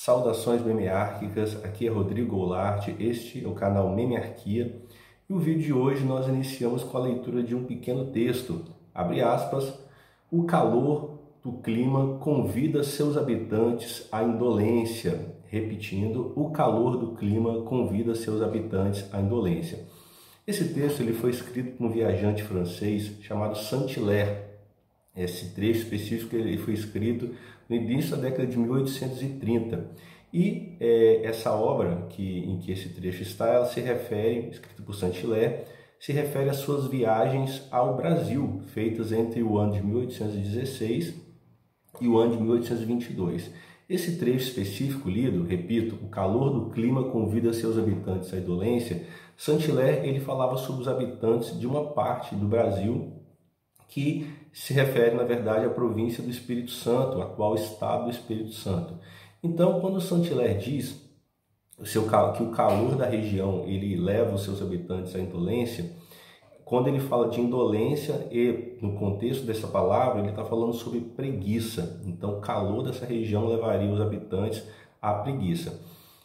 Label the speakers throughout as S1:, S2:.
S1: Saudações memeárquicas, aqui é Rodrigo Goulart, este é o canal Memearquia e o vídeo de hoje nós iniciamos com a leitura de um pequeno texto, abre aspas, o calor do clima convida seus habitantes à indolência, repetindo, o calor do clima convida seus habitantes à indolência. Esse texto ele foi escrito por um viajante francês chamado Saint-Hilaire. Esse trecho específico ele foi escrito no início da década de 1830. E essa obra em que esse trecho está, ela se refere, escrita por Saint-Hilaire, se refere às suas viagens ao Brasil, feitas entre o ano de 1816 e o ano de 1822. Esse trecho específico lido, repito, o calor do clima convida seus habitantes à indolência, Saint-Hilaire ele falava sobre os habitantes de uma parte do Brasil que se refere, na verdade, à província do Espírito Santo, o atual estado do Espírito Santo. Então, quando Saint-Hilaire diz que o calor da região ele leva os seus habitantes à indolência, quando ele fala de indolência, e no contexto dessa palavra, ele está falando sobre preguiça. Então, o calor dessa região levaria os habitantes à preguiça.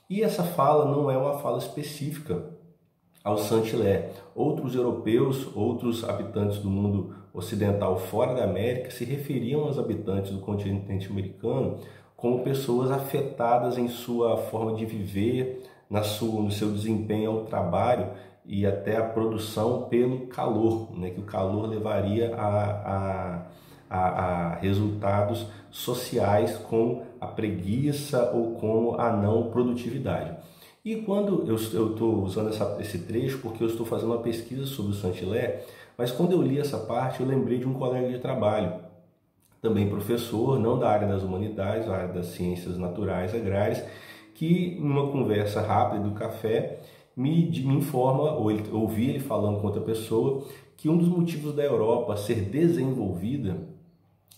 S1: E essa fala não é uma fala específica ao Saint-Hilaire. Outros europeus, outros habitantes do mundo ocidental fora da América se referiam aos habitantes do continente americano como pessoas afetadas em sua forma de viver, no seu desempenho ao trabalho e até a produção pelo calor, né? Que o calor levaria a resultados sociais como a preguiça ou como a não produtividade. E quando eu estou usando esse trecho, porque eu estou fazendo uma pesquisa sobre o Saint-Hilaire, mas quando eu li essa parte, eu lembrei de um colega de trabalho, também professor, não da área das humanidades, da área das ciências naturais, agrárias, que numa conversa rápida do café, me informa, ou ouvi ele falando com outra pessoa, que um dos motivos da Europa ser desenvolvida,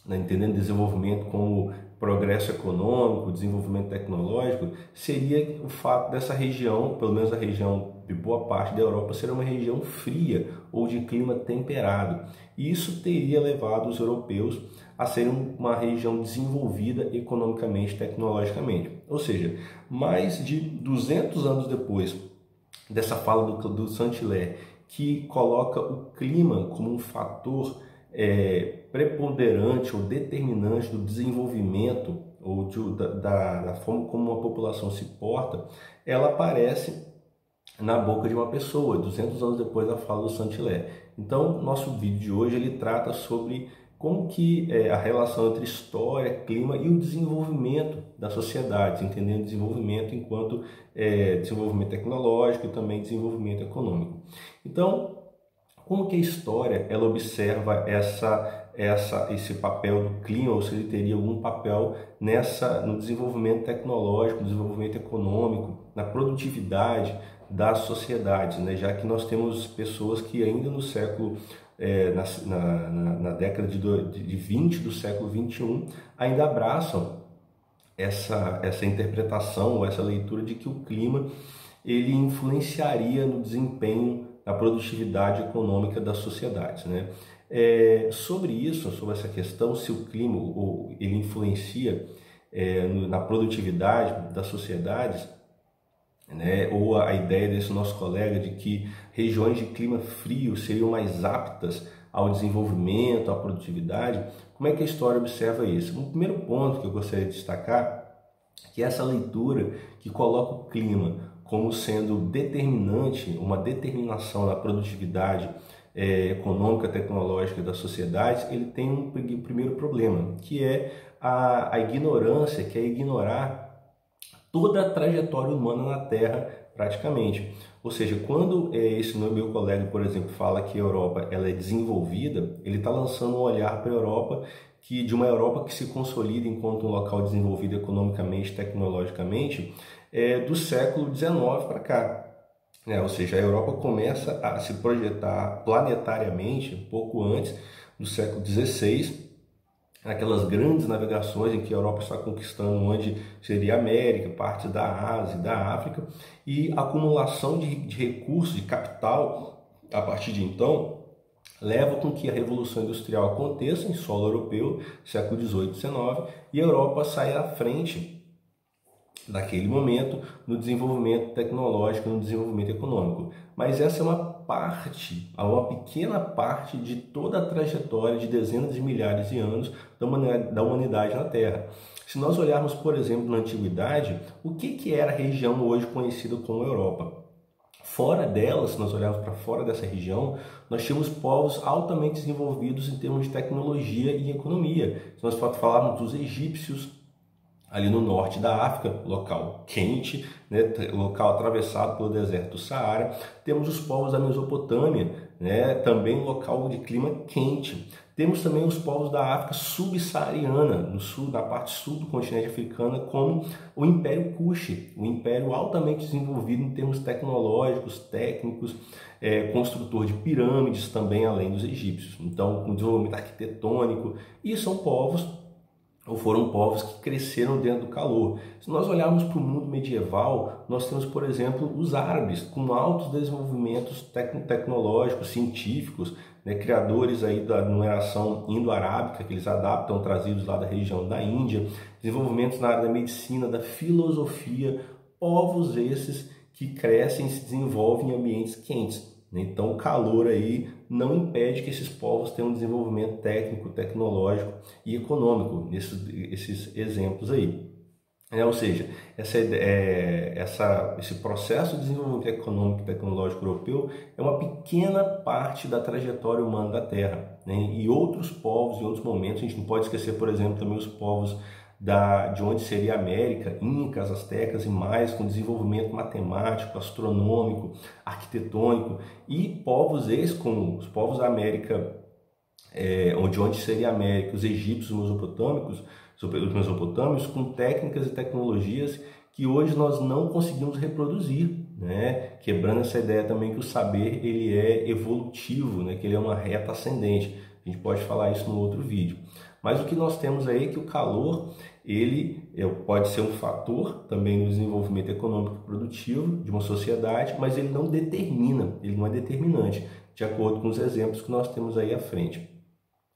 S1: né, entendendo desenvolvimento como progresso econômico, desenvolvimento tecnológico, seria o fato dessa região, pelo menos a região de boa parte da Europa, ser uma região fria ou de clima temperado. E isso teria levado os europeus a serem uma região desenvolvida economicamente, tecnologicamente. Ou seja, mais de 200 anos depois dessa fala do Saint-Hilaire, que coloca o clima como um fator preponderante ou determinante do desenvolvimento ou da forma como uma população se porta, ela aparece na boca de uma pessoa, 200 anos depois da fala do Saint-Hilaire. Então, nosso vídeo de hoje ele trata sobre como que a relação entre história, clima e o desenvolvimento da sociedade, entendendo desenvolvimento enquanto desenvolvimento tecnológico e também desenvolvimento econômico. Então, como que a história ela observa esse papel do clima, ou se ele teria algum papel no desenvolvimento tecnológico, no desenvolvimento econômico, na produtividade das sociedades, né? Já que nós temos pessoas que ainda no século, na década de 20 do século 21, ainda abraçam essa interpretação, ou essa leitura de que o clima ele influenciaria no desempenho, na produtividade econômica das sociedades, né? Sobre essa questão, se o clima ele influencia na produtividade das sociedades, né? Ou a ideia desse nosso colega de que regiões de clima frio seriam mais aptas ao desenvolvimento, à produtividade, como é que a história observa isso? Um primeiro ponto que eu gostaria de destacar é que essa leitura que coloca o clima como sendo determinante, uma determinação da produtividade econômica, tecnológica das sociedades, ele tem um primeiro problema, que é a ignorância, que é ignorar toda a trajetória humana na Terra, praticamente. Ou seja, quando esse meu colega, por exemplo, fala que a Europa ela é desenvolvida, ele está lançando um olhar para a Europa, de uma Europa que se consolida enquanto um local desenvolvido economicamente, tecnologicamente, do século XIX para cá. Ou seja, a Europa começa a se projetar planetariamente um pouco antes do século XVI, aquelas grandes navegações em que a Europa está conquistando onde seria a América, partes da Ásia e da África, e a acumulação de recursos, de capital, a partir de então, leva com que a Revolução Industrial aconteça em solo europeu, século XVIII e XIX, e a Europa saia à frente naquele momento, no desenvolvimento tecnológico, no desenvolvimento econômico. Mas essa é uma pequena parte de toda a trajetória de dezenas de milhares de anos da humanidade na Terra. Se nós olharmos, por exemplo, na Antiguidade, o que era a região hoje conhecida como Europa? Fora dela, se nós olharmos para fora dessa região, nós tínhamos povos altamente desenvolvidos em termos de tecnologia e economia. Se nós falarmos dos egípcios, ali no norte da África, local quente, né, local atravessado pelo deserto do Saara. Temos os povos da Mesopotâmia, né, também local de clima quente. Temos também os povos da África subsaariana, no sul, na parte sul do continente africano, como o Império Kush, um império altamente desenvolvido em termos tecnológicos, técnicos, construtor de pirâmides também, além dos egípcios. Então, com desenvolvimento arquitetônico, e são povos ou foram povos que cresceram dentro do calor. Se nós olharmos para o mundo medieval, nós temos, por exemplo, os árabes, com altos desenvolvimentos tecnológicos, científicos, né, criadores aí da numeração indo-arábica, que eles adaptam, trazidos lá da região da Índia, desenvolvimentos na área da medicina, da filosofia, povos esses que crescem e se desenvolvem em ambientes quentes. Então, o calor aí não impede que esses povos tenham um desenvolvimento técnico, tecnológico e econômico, esses exemplos aí. Ou seja, esse processo de desenvolvimento econômico e tecnológico europeu é uma pequena parte da trajetória humana da Terra, né? E outros povos, em outros momentos, a gente não pode esquecer, por exemplo, também os povos de onde seria a América, incas, astecas e mais, com desenvolvimento matemático, astronômico, arquitetônico, e povos esses, como os povos da América, onde seria a América, os egípcios, os mesopotâmios, com técnicas e tecnologias que hoje nós não conseguimos reproduzir, né? Quebrando essa ideia também que o saber ele é evolutivo, né? Que ele é uma reta ascendente. A gente pode falar isso no outro vídeo. Mas o que nós temos aí é que o calor ele pode ser um fator também no desenvolvimento econômico e produtivo de uma sociedade, mas ele não determina, ele não é determinante, de acordo com os exemplos que nós temos aí à frente.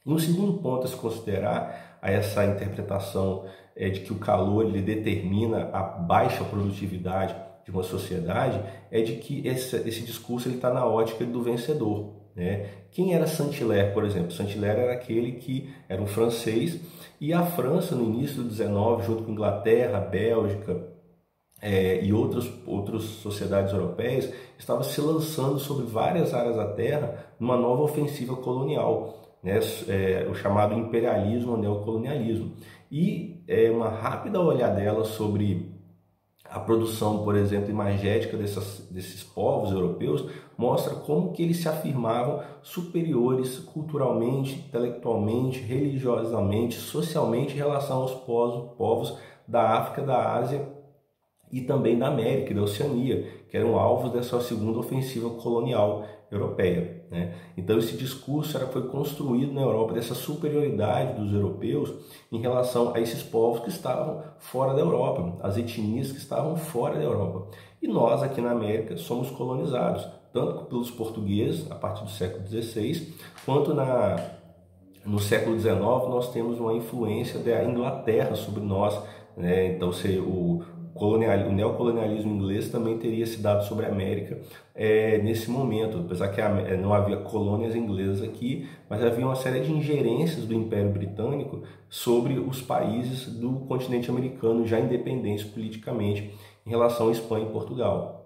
S1: E um segundo ponto a se considerar a essa interpretação de que o calor ele determina a baixa produtividade de uma sociedade é de que esse discurso está na ótica do vencedor. Né? Quem era Saint-Hilaire, por exemplo? Saint-Hilaire era aquele que era um francês, e a França, no início do 19, junto com Inglaterra, Bélgica e outras sociedades europeias, estava se lançando sobre várias áreas da Terra numa nova ofensiva colonial, né? O chamado imperialismo ou neocolonialismo. E uma rápida olhadela sobre a produção, por exemplo, imagética desses povos europeus mostra como que eles se afirmavam superiores culturalmente, intelectualmente, religiosamente, socialmente em relação aos povos da África, da Ásia e também da América e da Oceania, que eram alvos dessa segunda ofensiva colonial europeia. Né? Então esse discurso foi construído na Europa dessa superioridade dos europeus em relação a esses povos que estavam fora da Europa, as etnias que estavam fora da Europa. E nós aqui na América somos colonizados, tanto pelos portugueses a partir do século XVI, quanto no século XIX nós temos uma influência da Inglaterra sobre nós, né? Então o neocolonialismo inglês também teria se dado sobre a América nesse momento, apesar que não havia colônias inglesas aqui, mas havia uma série de ingerências do Império Britânico sobre os países do continente americano já independentes politicamente em relação à Espanha e Portugal.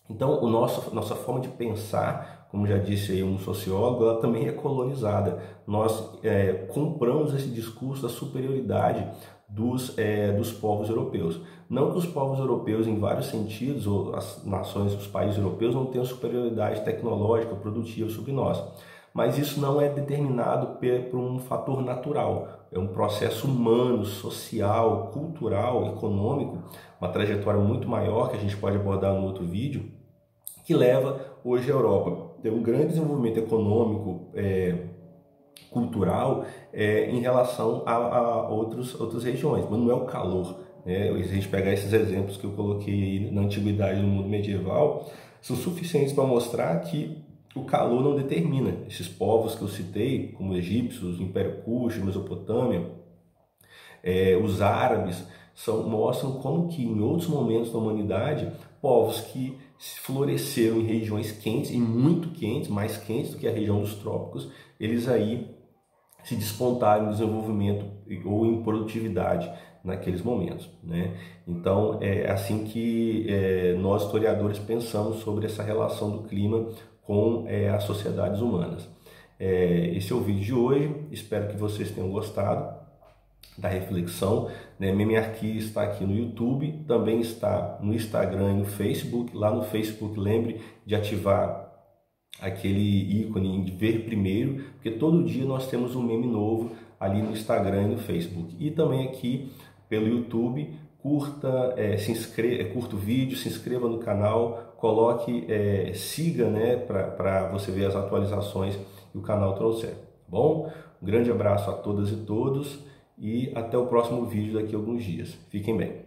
S1: Então, nossa forma de pensar, como já disse aí um sociólogo, ela também é colonizada. Nós compramos esse discurso da superioridade dos povos europeus. Não que os povos europeus, em vários sentidos, ou as nações, os países europeus, não tenham superioridade tecnológica, produtiva sobre nós. Mas isso não é determinado por um fator natural. É um processo humano, social, cultural, econômico, uma trajetória muito maior que a gente pode abordar no outro vídeo, que leva hoje a Europa a ter um grande desenvolvimento econômico, cultural, em relação a outras regiões, mas não é o calor. Né? Se a gente pegar esses exemplos que eu coloquei aí na antiguidade no mundo medieval, são suficientes para mostrar que o calor não determina. Esses povos que eu citei, como egípcios, o Império Kush, Mesopotâmia, os árabes, mostram como que em outros momentos da humanidade, povos que floresceram em regiões quentes, e muito quentes, mais quentes do que a região dos trópicos, eles aí se despontaram em desenvolvimento ou em produtividade naqueles momentos, né? Então é assim que nós historiadores pensamos sobre essa relação do clima com as sociedades humanas. Esse é o vídeo de hoje, espero que vocês tenham gostado da reflexão, né? Memearquia está aqui no YouTube, também está no Instagram e no Facebook. Lá no Facebook, lembre de ativar aquele ícone de ver primeiro, porque todo dia nós temos um meme novo ali no Instagram e no Facebook. E também aqui pelo YouTube, curta o vídeo, se inscreva no canal, coloque, siga, né, para você ver as atualizações que o canal trouxer. Tá bom? Um grande abraço a todas e todos e até o próximo vídeo daqui a alguns dias. Fiquem bem.